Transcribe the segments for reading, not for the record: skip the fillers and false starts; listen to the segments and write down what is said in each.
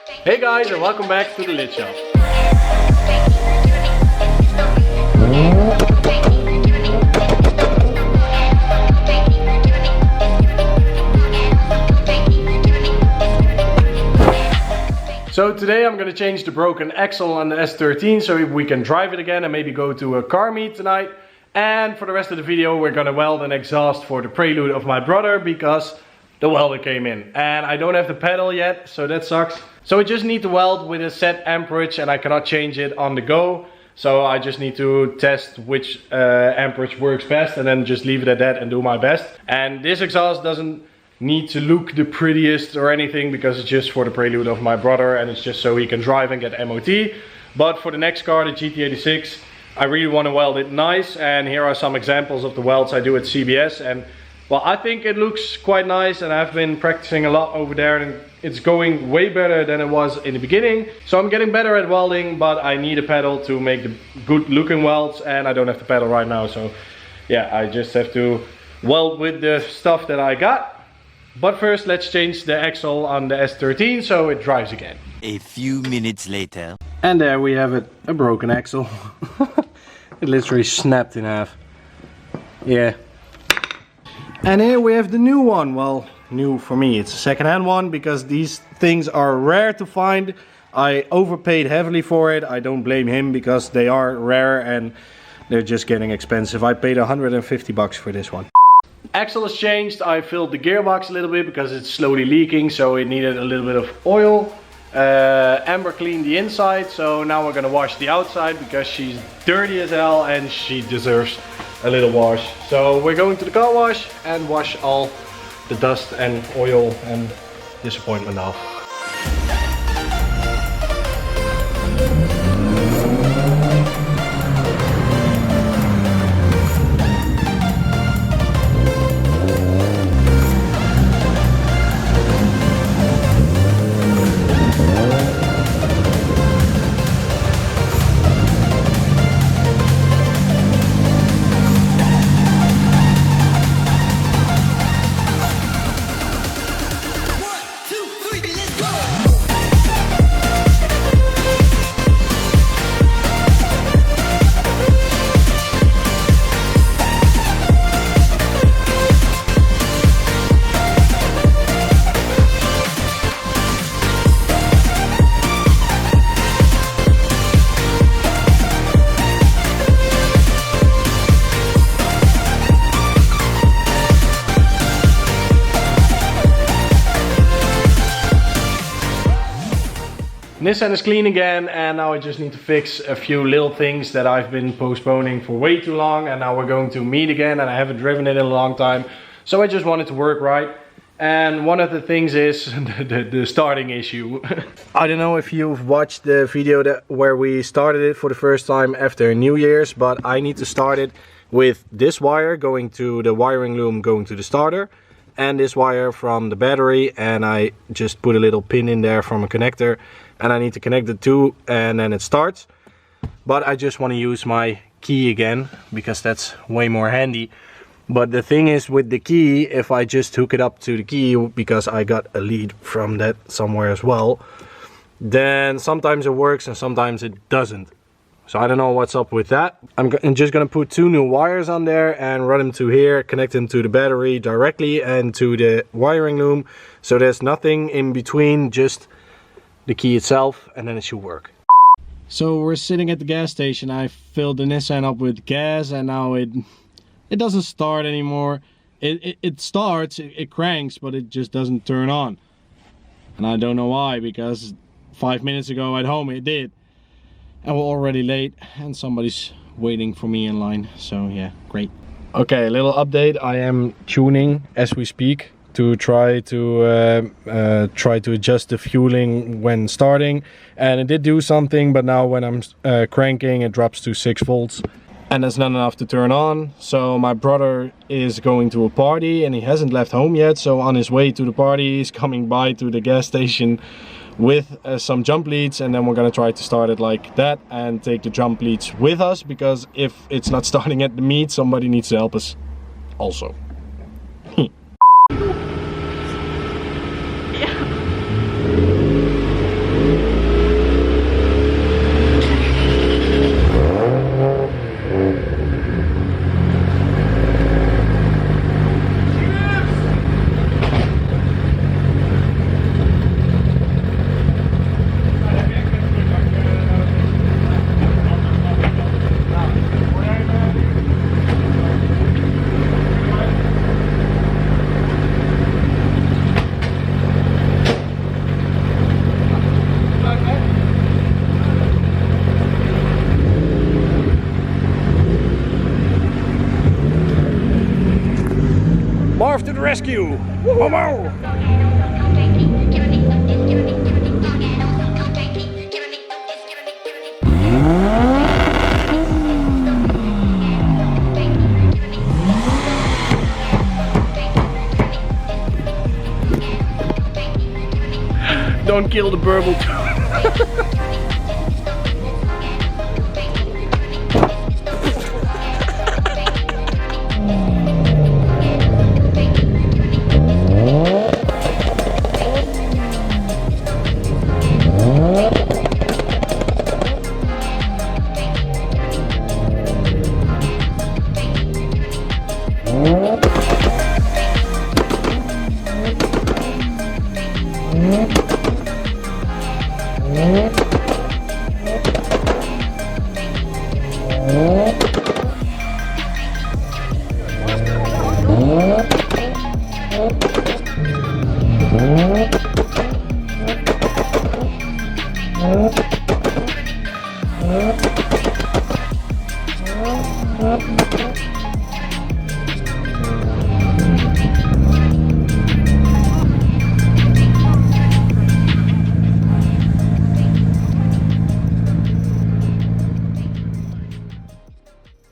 Hey guys, and welcome back to the Lid Shop. So today I'm going to change the broken axle on the S13 so we can drive it again and maybe go to a car meet tonight. And for the rest of the video we're going to weld an exhaust for the Prelude of my brother because the welder came in. And I don't have the pedal yet, so that sucks. So I just need to weld with a set amperage and I cannot change it on the go. So I just need to test which amperage works best and then just leave it at that and do my best. And this exhaust doesn't need to look the prettiest or anything because it's just for the Prelude of my brother and it's just so he can drive and get MOT. But for the next car, the GT86, I really want to weld it nice, and here are some examples of the welds I do at CBS. And well, I think it looks quite nice and I've been practicing a lot over there and it's going way better than it was in the beginning. So I'm getting better at welding, but I need a pedal to make the good looking welds and I don't have the pedal right now. So yeah, I just have to weld with the stuff that I got. But first let's change the axle on the S13 so it drives again. A few minutes later. And there we have it, a broken axle. It literally snapped in half. Yeah. And here we have the new one. Well, new for me, it's a second-hand one because these things are rare to find. I overpaid heavily for it. I don't blame him because they are rare and they're just getting expensive. I paid 150 bucks for this one. Axle is changed. I filled the gearbox a little bit because it's slowly leaking, so it needed a little bit of oil. Amber cleaned the inside, so now we're gonna wash the outside because she's dirty as hell and she deserves a little wash. So we're going to the car wash and wash all the dust and oil and disappointment off. Nissan is clean again, and now I just need to fix a few little things that I've been postponing for way too long, and now we're going to meet again and I haven't driven it in a long time, so I just want it to work right. And one of the things is the starting issue. I don't know if you've watched the video where we started it for the first time after New Year's, but I need to start it with this wire going to the wiring loom going to the starter, and this wire from the battery, and I just put a little pin in there from a connector and I need to connect the two and then it starts. But I just want to use my key again because that's way more handy. But the thing is with the key, if I just hook it up to the key, because I got a lead from that somewhere as well, then sometimes it works and sometimes it doesn't. So I don't know what's up with that. I'm just gonna put two new wires on there and run them to here, connect them to the battery directly and to the wiring loom. So there's nothing in between, just the key itself, and then it should work. So we're sitting at the gas station. I filled the Nissan up with gas and now it doesn't start anymore. It starts, it cranks, but it just doesn't turn on. And I don't know why, because 5 minutes ago at home it did. And we're already late and somebody's waiting for me in line, so yeah, great. Okay, a little update. I am tuning as we speak to try to adjust the fueling when starting, and it did do something, but now when I'm cranking it drops to 6 volts and that's not enough to turn on. So my brother is going to a party and he hasn't left home yet, so on his way to the party he's coming by to the gas station with some jump leads, and then we're gonna try to start it like that and take the jump leads with us, because if it's not starting at the meet, somebody needs to help us also. rescue! Momo! Don't kill the burble too.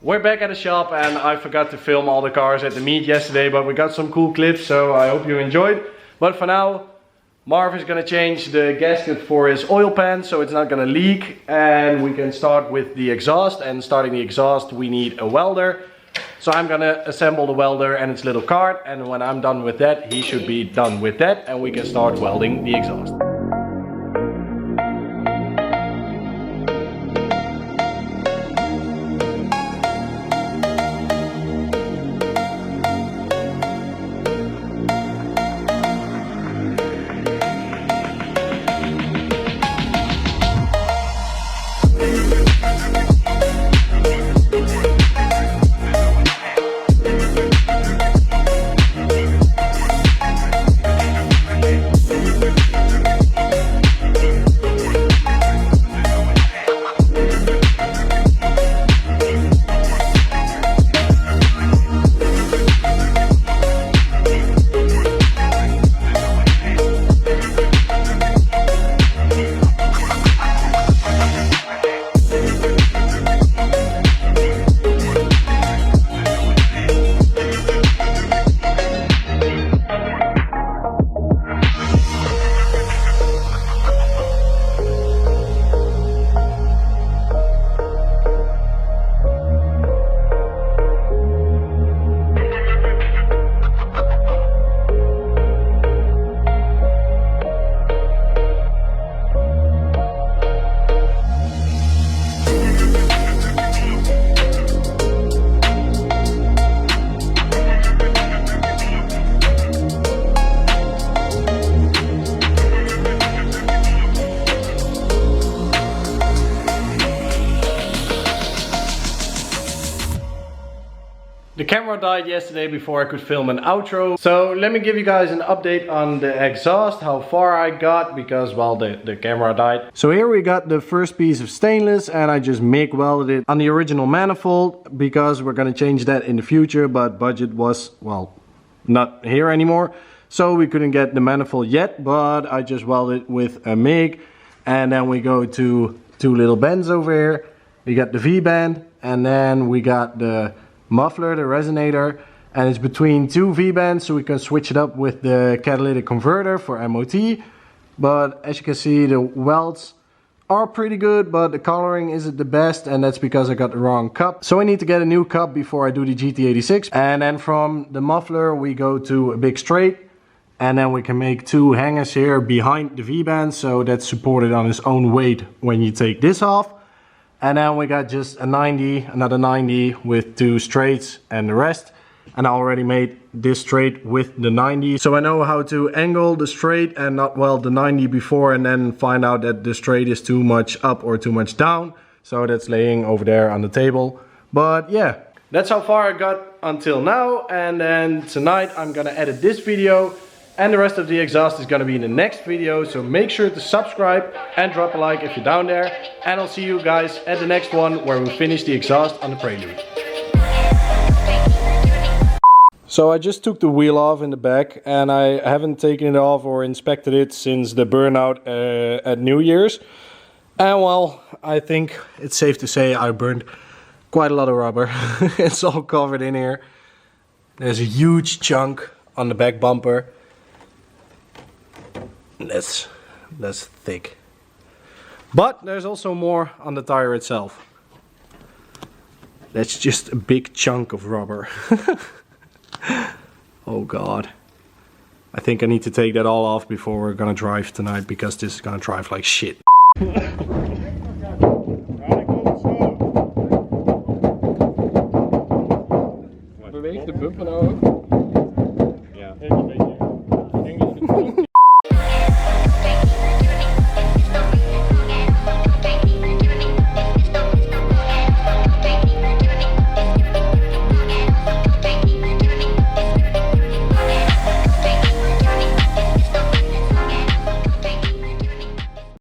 We're back at the shop and I forgot to film all the cars at the meet yesterday, but we got some cool clips, so I hope you enjoyed. But for now, Marv is gonna change the gasket for his oil pan so it's not gonna leak, and we can start with the exhaust. And starting the exhaust we need a welder. So I'm gonna assemble the welder and its little cart, and when I'm done with that, he should be done with that and we can start welding the exhaust. The camera died yesterday before I could film an outro. So let me give you guys an update on the exhaust, how far I got, because well the camera died. So here we got the first piece of stainless and I just MIG welded it on the original manifold because we're gonna change that in the future, but budget was, well, not here anymore. So we couldn't get the manifold yet, but I just welded with a MIG. And then we go to two little bends over here. We got the V-band and then we got the muffler, the resonator, and it's between two V-bands so we can switch it up with the catalytic converter for MOT. But as you can see, the welds are pretty good, but the coloring isn't the best, and that's because I got the wrong cup. So I need to get a new cup before I do the GT86. And then from the muffler we go to a big straight, and then we can make two hangers here behind the V-band so that's supported on its own weight when you take this off. And then we got just a 90, another 90 with two straights and the rest. And I already made this straight with the 90. So I know how to angle the straight and not weld the 90 before and then find out that the straight is too much up or too much down. So that's laying over there on the table. But yeah, that's how far I got until now. And then tonight I'm gonna edit this video. And the rest of the exhaust is going to be in the next video. So make sure to subscribe and drop a like if you're down there. And I'll see you guys at the next one where we finish the exhaust on the Prelude. So I just took the wheel off in the back, and I haven't taken it off or inspected it since the burnout at New Year's. And well, I think it's safe to say I burned quite a lot of rubber. It's all covered in here. There's a huge chunk on the back bumper. That's thick. But there's also more on the tire itself. That's just a big chunk of rubber. Oh god. I think I need to take that all off before we're gonna drive tonight, because this is gonna drive like shit. Beweegt de bumper nou ook? Ja.